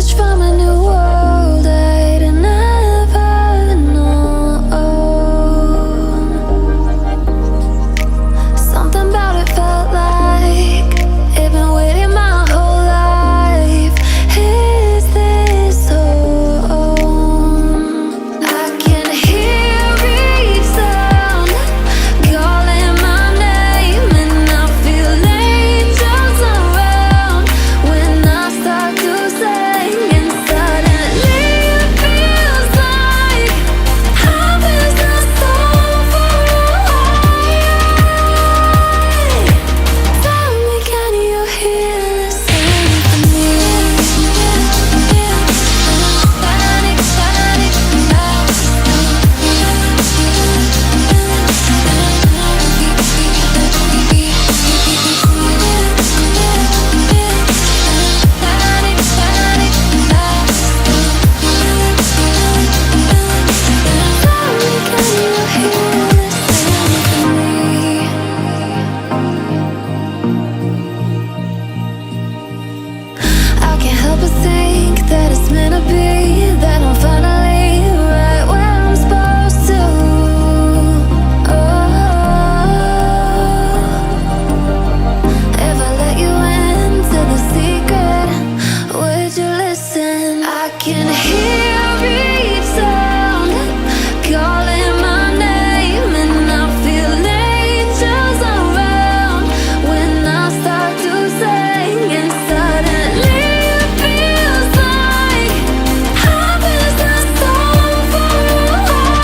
message from a new world I'd never known. Something about it felt like it'd been waiting my whole life. Is this home? I can hear each sound calling my name, and I feel angels around when I start to sing. And suddenly it feels like heaven's not so far away. Tell me, can you hear the symphony? Panic, panic, I can't help but think that it's meant to be, that I'm finally right where I'm supposed to. If I let you into the secret, would you listen? I can hear each sound calling my name, and I feel angels around when I start to sing. And suddenly it feels like heaven's not so far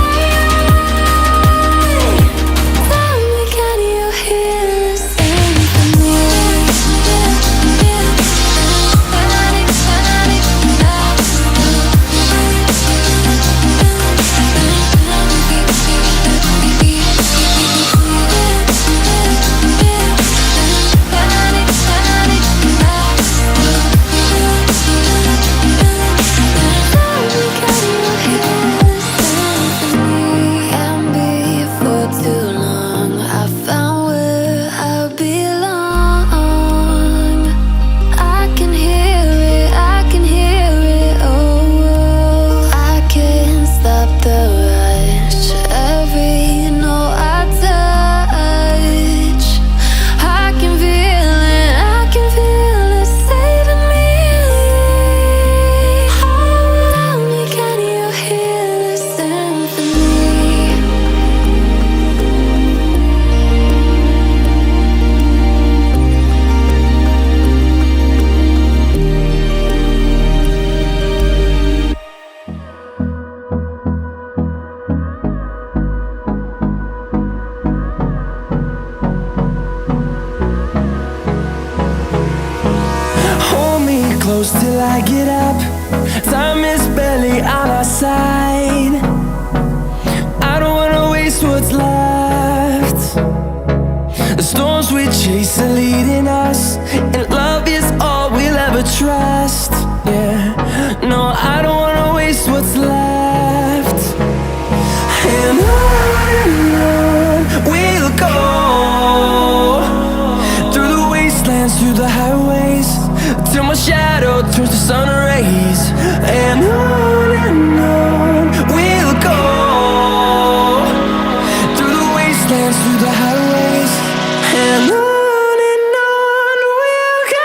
away. Tell me, can you hear the symphony? Panic, panic, and before too long I found where I belong. I can hear it, I can hear it, oh. I can't stop the rush, every note I touch. I can feel it saving me. Tell me, can you hear the symphony? Hold me close till I get up. Time is barely on our side. I don't wanna waste what's left. The storms we chase are leading us, and love is all we'll ever trust. Yeah, no, I don't wanna waste what's left. And on we'll go, through the wastelands, through the highways, till my shadow turns to sun rays. And on we'll go, through the wastelands, through the highways, and on we'll go.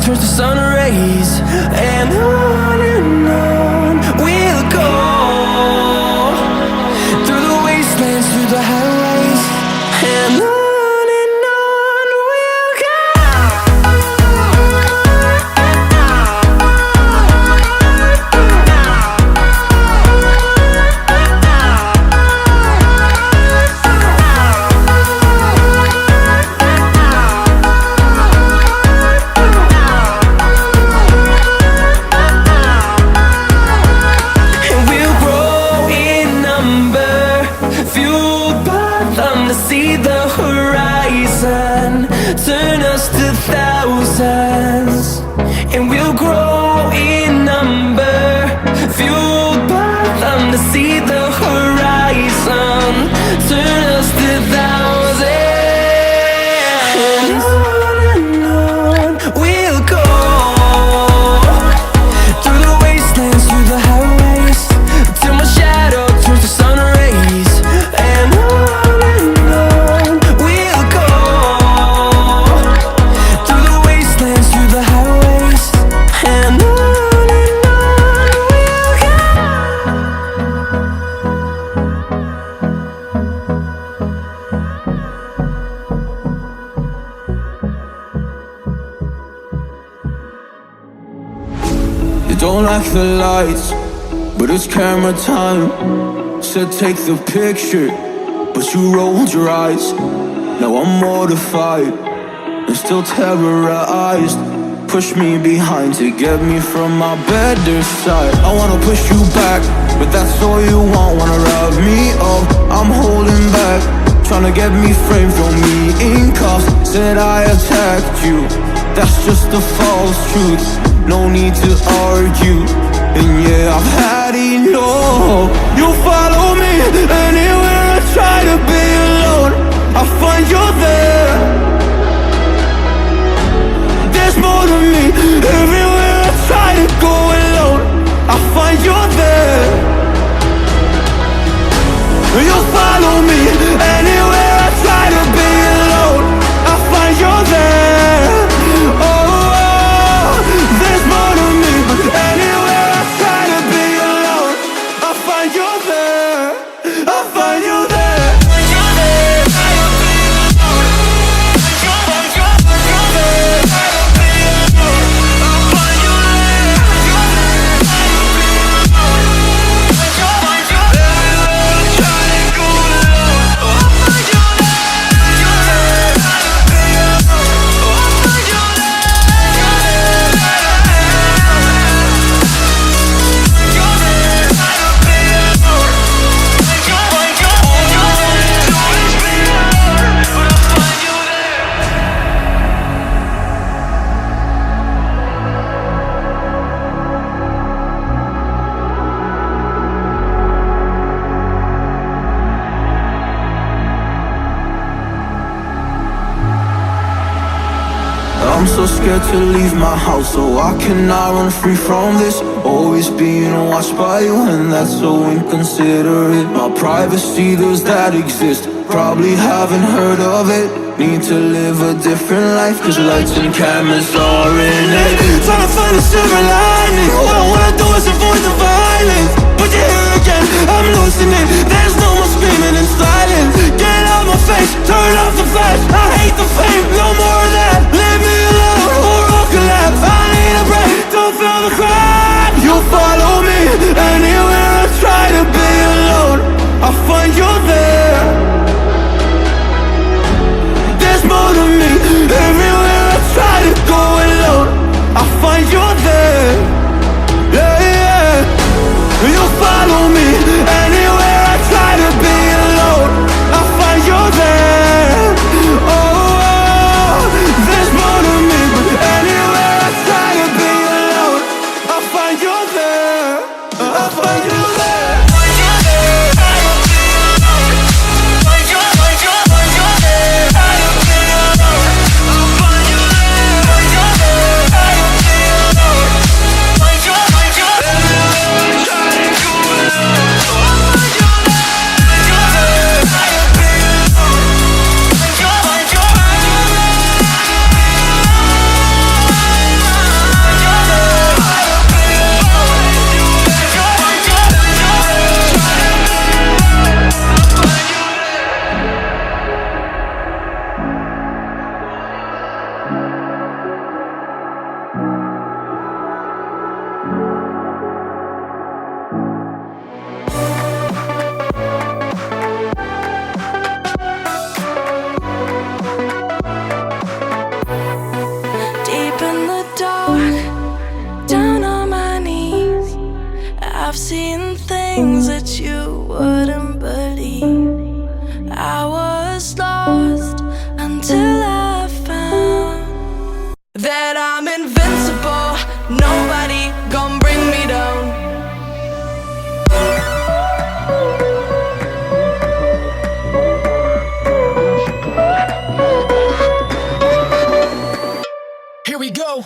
turns to sun rays, and on we'll don't like the lights, but it's camera time. Said take the picture, but you rolled your eyes. Now I'm mortified and still terrorized. Push me behind to get me from my better side. I wanna push you back, but that's all you want. Wanna rub me up, I'm holding back. Tryna get me framed, throw me in cuffs. Said I attacked you, that's just a false truth. No need to argue, and yeah, I've had enough. You follow me anywhere I try to be alone, I find you're there. There's more to me. Everywhere I try to go alone, I find you're there. You follow me anywhere I try to be alone, I find you're there. Oh, there's more to me. Anywhere I try to be alone, I find you're there. I find you there. I'm so scared to leave my house, so I cannot run free from this. Always being watched by you, and that's so inconsiderate. My privacy, does that exist? Probably haven't heard of it. Need to live a different life, cause lights and cameras are in it. Trying to find a silver lining. All I wanna do is avoid the violence, but you're here again, I'm losing it. There's no more screaming in silence. Get out my face, turn off the flash. I hate the fame, no more of that. Leave me alone or I'll collapse. I need a break, don't feel the crap. You follow me anywhere I try to be alone, I find you're there. There's more to me. Everywhere I try to go alone, I find you're there. Yeah, yeah. You follow me anywhere I try to be alone, I find you're there. Oh, there's more to me. Anywhere I try to be alone, I find you're there. I find you there. I've seen things that you wouldn't believe. I was lost until I found that I'm invincible. Nobody gon' bring me down. Here we go.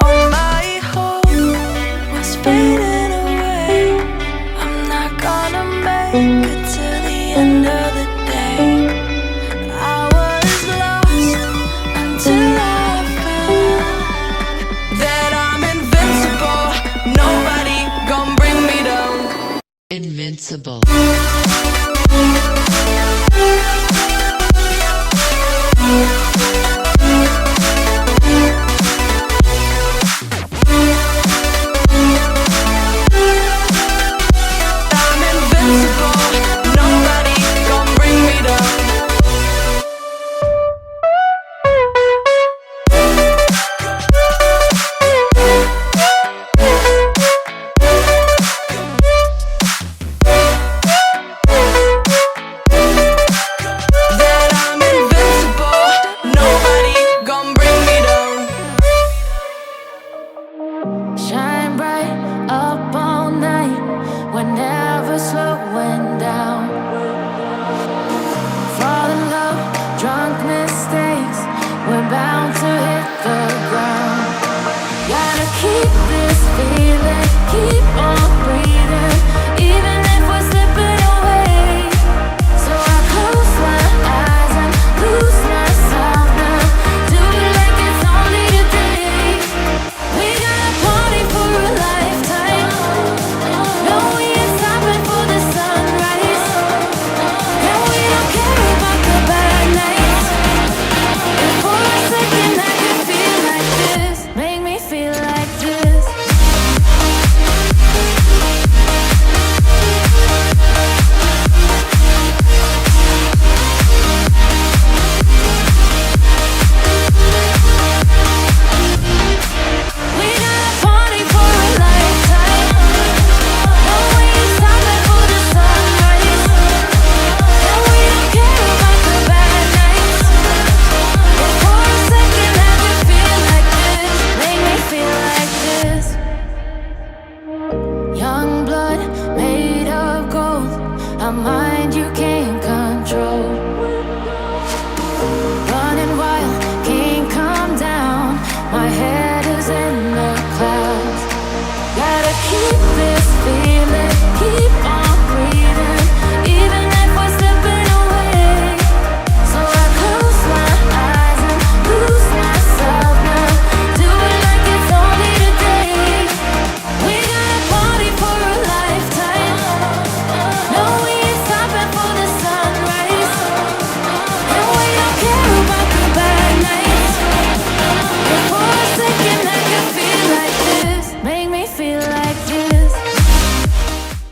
All my hope was fading away. I'm not gonna make it to the end of the day. I was lost until I found that I'm invincible. Nobody gon' bring me down. Invincible.